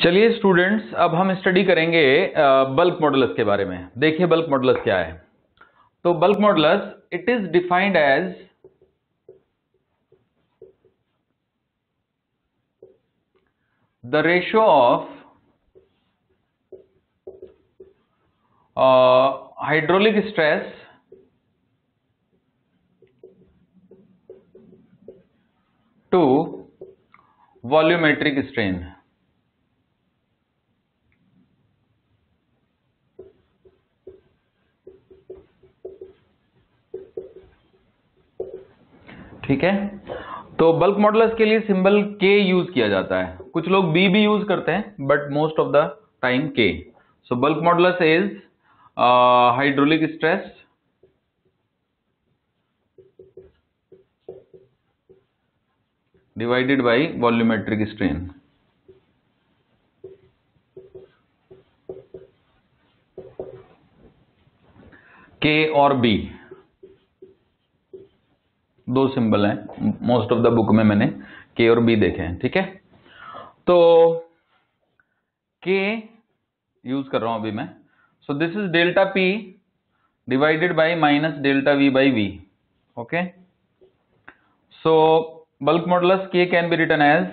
चलिए स्टूडेंट्स, अब हम स्टडी करेंगे बल्क मॉडुलस के बारे में। देखिए बल्क मॉडुलस क्या है। तो bulk modulus it is defined as the ratio of hydraulic stress to volumetric strain. ठीक है, तो बल्क मॉडुलस के लिए सिंबल के यूज किया जाता है। कुछ लोग बी भी यूज करते हैं but most of the time के। So bulk modulus is hydraulic stress divided by volumetric strain। K और B दो सिंबल हैं, मोस्ट ऑफ द बुक में मैंने K और B देखे हैं। ठीक है, तो K यूज कर रहा हूं अभी मैं। So this is delta P divided by minus delta V by V। Okay, so bulk modulus K can be written as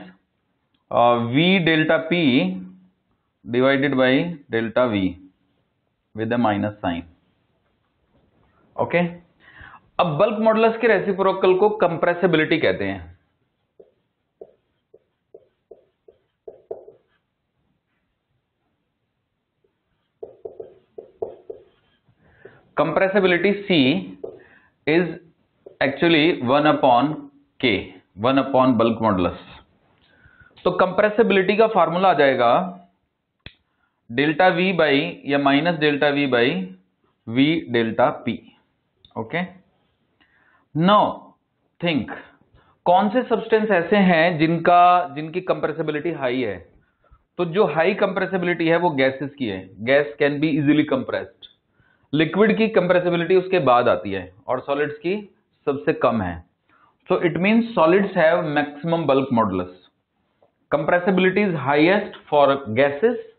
V delta P divided by delta V with a minus sign. Okay, अब bulk modulus के reciprocal को compressibility कहते हैं। Compressibility C is actually 1 upon K, 1 upon bulk modulus. तो compressibility का formula आ जाएगा delta V by या minus delta V by V delta P। Okay, now think कौन से सब्सटेंस ऐसे हैं जिनकी कंप्रेसिबिलिटी हाई है। तो जो हाई कंप्रेसिबिलिटी है वो गैसेस की है। Gas can be easily compressed. Liquid की कंप्रेसिबिलिटी उसके बाद आती है और सॉलिड्स की सबसे कम है। So it means solids have maximum bulk modulus. Compressibility is highest for gases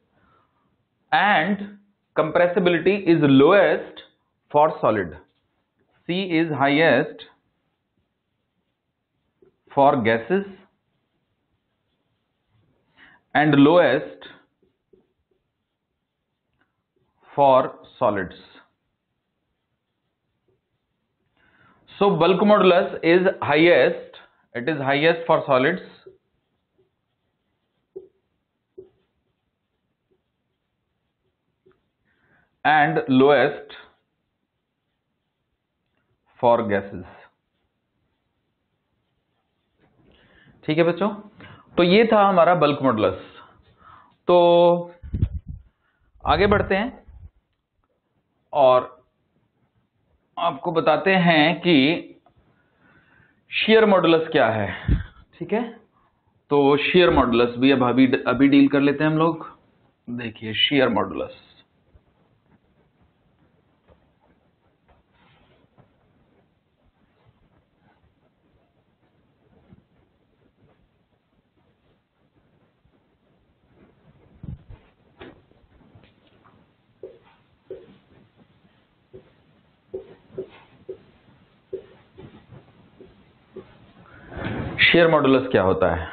and compressibility is lowest for solid. C is highest for gases and lowest for solids. So bulk modulus is highest, it is highest for solids and lowest for gases। ठीक है बच्चों, तो ये था हमारा bulk modulus. तो आगे बढ़ते हैं और आपको बताते हैं कि शियर मॉडुलस क्या है। ठीक है, तो शियर मॉडुलस भी अब अभी डील कर लेते हैं हम लोग। देखिए शियर मॉडुलस, शियर मॉडुलस क्या होता है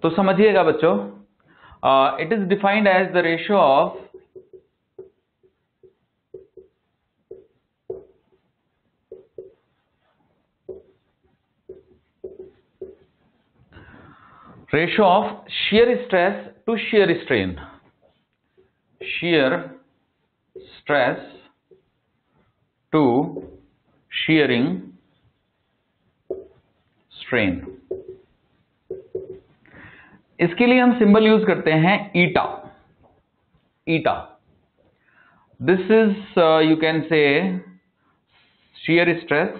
तो समझिएगा बच्चों। It is defined as the ratio of shear stress to shear strain। shear stress to shearing strain। इसके लिए हम सिंबल यूज करते हैं eta. Eta, this is you can say shear stress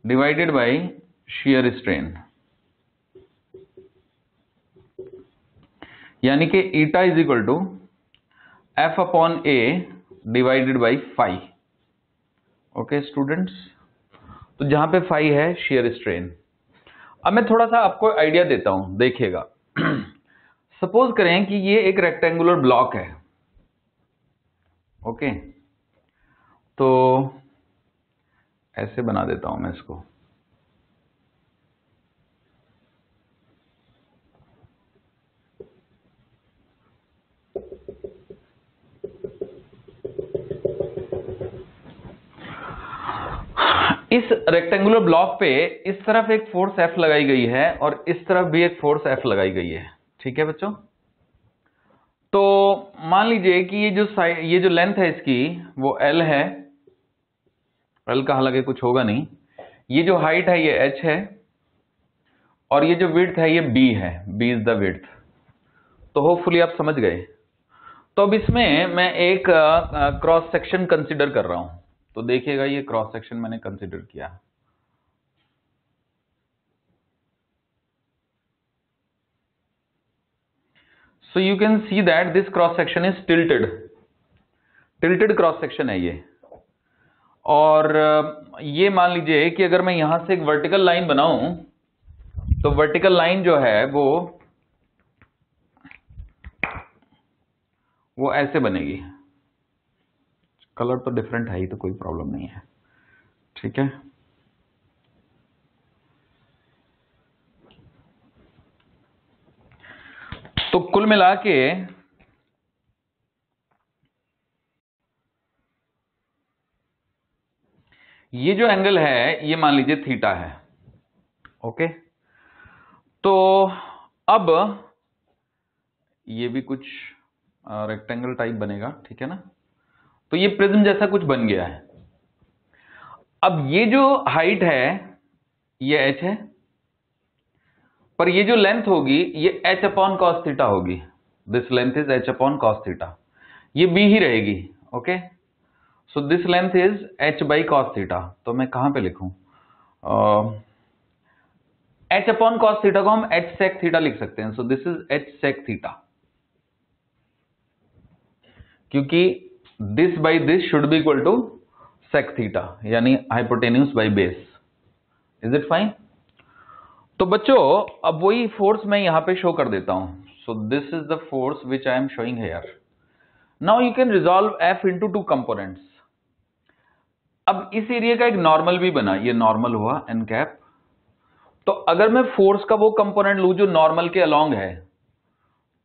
divided by shear strain, यानी कि eta is equal to F upon A divided by phi. Okay students, तो जहां पे फाई है shear strain। अब मैं थोड़ा सा आपको आइडिया देता हूं, देखिएगा। सपोज करें कि ये एक रेक्टेंगुलर ब्लॉक है, ओके, तो ऐसे बना देता हूं मैं इसको। इस रेक्टेंगुलर ब्लॉक पे इस तरफ एक फोर्स F लगाई गई है और इस तरफ भी एक फोर्स F लगाई गई है, ठीक है बच्चों। तो मान लीजिए कि ये जो लेंथ है इसकी वो L है, L का हालांकि कुछ होगा नहीं, ये जो हाइट है ये H है, और ये जो विड्थ है ये B है, B इज द विड्थ। तो होपफुली आप समझ गए। तो अब इसमें मैं एक क्रॉस सेक्शन कंसीडर कर रहा हूं, तो देखिएगा ये क्रॉस सेक्शन मैंने कंसीडर किया। So you can see that this cross section is tilted cross section है ये। और ये मान लीजिए कि अगर मैं यहां से एक वर्टिकल लाइन बनाऊं, तो वर्टिकल लाइन जो है वो ऐसे बनेगी। कलर तो डिफरेंट है ही, तो कोई प्रॉब्लम नहीं है, ठीक है। तो कुल मिला के ये जो एंगल है ये मान लीजिए थीटा है, ओके। तो अब ये भी कुछ रेक्टेंगल टाइप बनेगा, ठीक है ना। तो ये प्रिज्म जैसा कुछ बन गया है। अब ये जो हाइट है ये h है, पर ये जो लेंथ होगी ये h अपॉन कॉस थीटा होगी। This length is h upon cos theta, ये b ही रहेगी, okay. So this length is h by cos theta. तो मैं कहां पे लिखूं? h अपॉन कॉस थीटा को हम h सेक थीटा लिख सकते हैं। So this is h sec theta, क्योंकि this by this should be equal to sec theta, यानी hypotenuse by base. Is it fine? तो बच्चों अब वही फोर्स मैं यहां पे शो कर देता हूं। सो this is the force which I am showing here. Now you can resolve F into two components. अब इस एरिया का एक नॉर्मल भी बना, ये नॉर्मल हुआ n कैप। तो अगर मैं फोर्स का वो कंपोनेंट लू जो नॉर्मल के अलोंग है,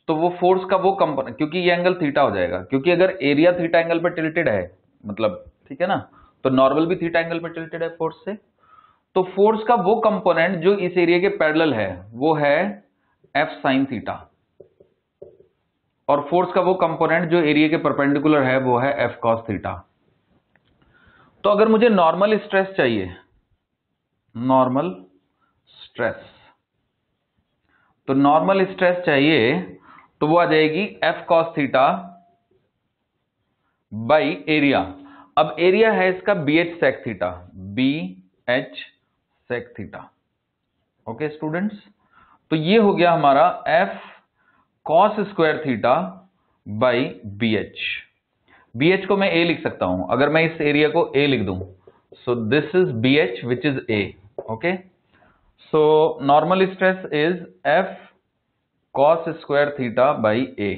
तो वो फोर्स का वो कंपोनेंट, क्योंकि ये एंगल थीटा हो जाएगा, क्योंकि अगर एरिया थीटा एंगल पर टिल्टेड है, मतलब ठीक है ना, तो नॉर्मल भी थीटा एंगल पर टिल्टेड है फोर्स से। तो फोर्स का वो कंपोनेंट जो इस एरिया के पैरेलल है वो है F साइन थीटा, और फोर्स का वो कंपोनेंट जो एरिया के परपेंडिकुलर है वो है F कॉस थीटा। तो अगर मुझे नॉर्मल स्ट्रेस चाहिए, नॉर्मल स्ट्रेस, तो नॉर्मल स्ट्रेस चाहिए तो वो आ जाएगी F cos theta by area. अब एरिया है इसका BH sec theta, BH sec theta, okay students. तो ये हो गया हमारा F cos square theta by BH। BH को मैं A लिख सकता हूं, अगर मैं इस एरिया को A लिख दूं, so this is BH which is A, okay. So normal stress is F cos square theta by A।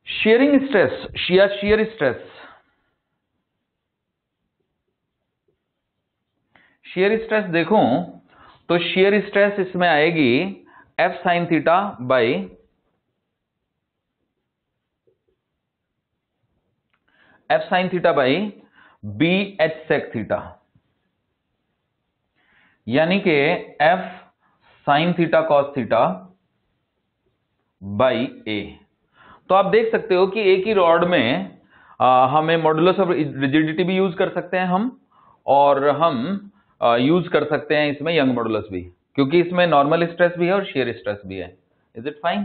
Shearing stress या शियर स्ट्रेस, शियर स्ट्रेस देखूं तो शियर स्ट्रेस इसमें आएगी F sine theta by F sine theta by BH sec theta, यानी कि F sine theta cos theta by A। तो आप देख सकते हो कि एक ही रॉड में हमें मॉडुलस ऑफ रिजिडिटी भी यूज कर सकते हैं हम, और हम यूज कर सकते हैं इसमें यंग मॉडुलस भी, क्योंकि इसमें नॉर्मल स्ट्रेस भी है और शियर स्ट्रेस भी है। Is it fine?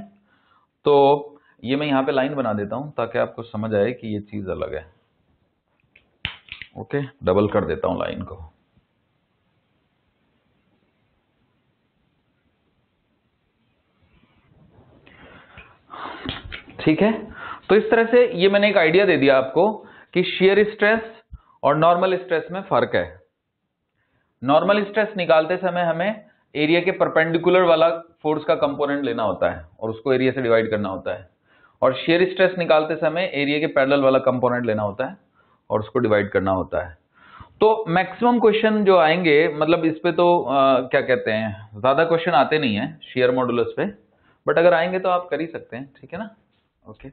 तो ये मैं यहां पे लाइन बना देता हूं ताकि आपको समझ आए कि ये चीज अलग है, ओके। डबल कर देता हूं लाइन को। ठीक है, तो इस तरह से ये मैंने एक आइडिया दे दिया आपको कि शियर स्ट्रेस और नॉर्मल स्ट्रेस में फर्क है। नॉर्मल स्ट्रेस निकालते समय हमें एरिया के परपेंडिकुलर वाला फोर्स का कंपोनेंट लेना होता है और उसको एरिया से डिवाइड करना होता है, और शेयर स्ट्रेस निकालते समय एरिया के पैरेलल वाला कंपोनेंट लेना होता है और उसको डिवाइड करना होता है। तो मैक्सिमम क्वेश्चन जो आएंगे, मतलब इस पे तो क्या कहते हैं, ज्यादा क्वेश्चन आते नहीं है शेयर मॉडुलस पे, बट अगर आएंगे तो आप कर ही सकते हैं, ठीक है ना। ओके।